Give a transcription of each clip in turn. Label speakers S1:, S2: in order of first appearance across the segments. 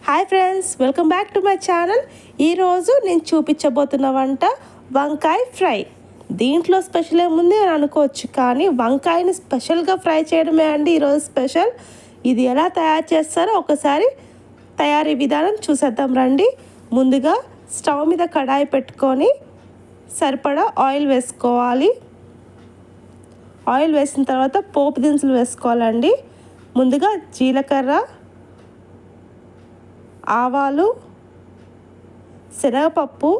S1: Hi friends, welcome back to my channel. ఈరోజు నేను చూపించబోతున్న వంట వంకాయ ఫ్రై. దీంట్లో స్పెషల్ ఏముంది అని అనుకోవచ్చు, కానీ వంకాయని స్పెషల్గా ఫ్రై చేయడమే అండి ఈరోజు స్పెషల్. ఇది ఎలా తయారు చేస్తారో ఒకసారి తయారీ విధానం చూసేద్దాం రండి. ముందుగా స్టవ్ మీద కడాయి పెట్టుకొని సరిపడా ఆయిల్ వేసుకోవాలి. ఆయిల్ వేసిన తర్వాత పోపు దినుసులు వేసుకోవాలండి. ముందుగా జీలకర్ర, ఆవాలు, శనగపప్పు,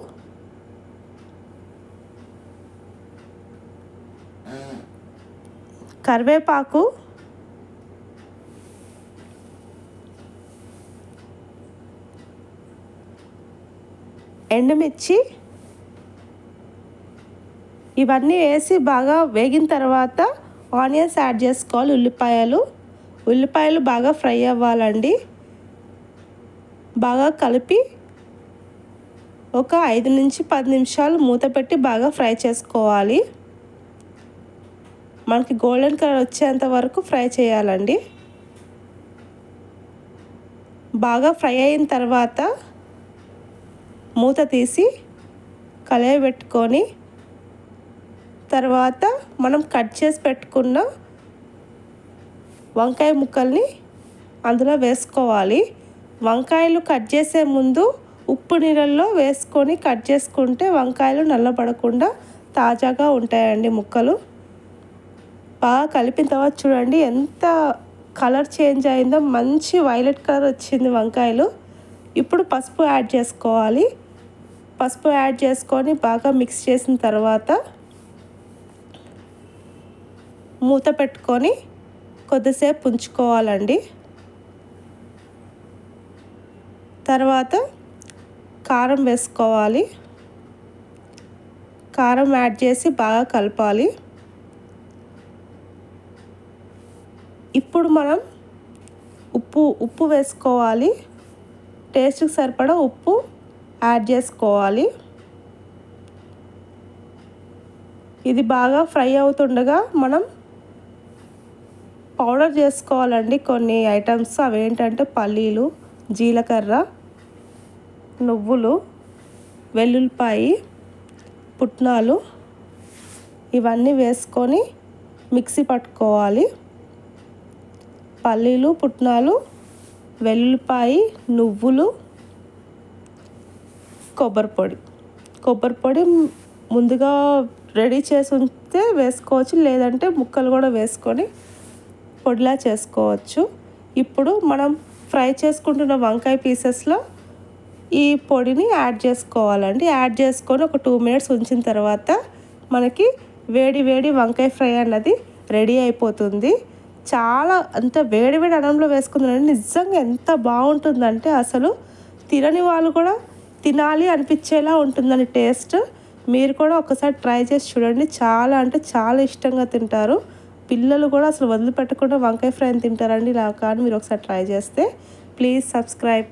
S1: కరివేపాకు, ఎండుమిర్చి ఇవన్నీ వేసి బాగా వేగిన తర్వాత ఆనియన్స్ యాడ్ చేసుకోవాలి. ఉల్లిపాయలు బాగా ఫ్రై అవ్వాలండి. బాగా కలిపి ఒక 5 నుంచి 10 నిమిషాలు మూత పెట్టి బాగా ఫ్రై చేసుకోవాలి. మనకి గోల్డెన్ కలర్ వచ్చేంత వరకు ఫ్రై చేయాలండి. బాగా ఫ్రై అయిన తర్వాత మూత తీసి కలయి పెట్టుకొని తర్వాత మనం కట్ చేసి పెట్టుకున్న వంకాయ ముక్కల్ని అందులో వేసుకోవాలి. వంకాయలు కట్ చేసే ముందు ఉప్పు నీళ్ళల్లో వేసుకొని కట్ చేసుకుంటే వంకాయలు నల్లబడకుండా తాజాగా ఉంటాయండి ముక్కలు. బాగా కలిపిన తర్వాత చూడండి ఎంత కలర్ చేంజ్ అయిందో, మంచి వైలెట్ కలర్ వచ్చింది వంకాయలు. ఇప్పుడు పసుపు యాడ్ చేసుకోవాలి. పసుపు యాడ్ చేసుకొని బాగా మిక్స్ చేసిన తర్వాత మూత పెట్టుకొని కొద్దిసేపు ఉంచుకోవాలండి. తర్వాత కారం వేసుకోవాలి. కారం యాడ్ చేసి బాగా కలపాలి. ఇప్పుడు మనం ఉప్పు వేసుకోవాలి. టేస్ట్కి సరిపడా ఉప్పు యాడ్ చేసుకోవాలి. ఇది బాగా ఫ్రై అవుతుండగా మనం పౌడర్ చేసుకోవాలండి కొన్ని ఐటమ్స్. అవేంటంటే పల్లీలు, జీలకర్ర, నువ్వులు, వెల్లుల్లిపాయి, పుట్నాలు ఇవన్నీ వేసుకొని మిక్సీ పట్టుకోవాలి. పల్లీలు, పుట్నాలు, వెల్లుల్లిపాయి, నువ్వులు, కొబ్బరి పొడి ముందుగా రెడీ చేసి ఉంటే వేసుకోవచ్చు, లేదంటే ముక్కలు కూడా వేసుకొని పొడిలా చేసుకోవచ్చు. ఇప్పుడు మనం ఫ్రై చేసుకుంటున్న వంకాయ పీసెస్లో ఈ పొడిని యాడ్ చేసుకోవాలండి. యాడ్ చేసుకొని ఒక 2 మినిట్స్ ఉంచిన తర్వాత మనకి వేడి వంకాయ ఫ్రై అన్నది రెడీ అయిపోతుంది. చాలా అంత వేడి అన్నంలో వేసుకుందండి, నిజంగా ఎంత బాగుంటుందంటే అసలు తినని వాళ్ళు కూడా తినాలి అనిపించేలా ఉంటుందని టేస్ట్. మీరు కూడా ఒకసారి ట్రై చేసి చూడండి. చాలా అంటే చాలా ఇష్టంగా తింటారు. పిల్లలు కూడా అసలు వదిలిపెట్టకుండా వంకాయ ఫ్రై తింటారండి. ఇలా కానీ మీరు ఒకసారి ట్రై చేస్తే. Please subscribe.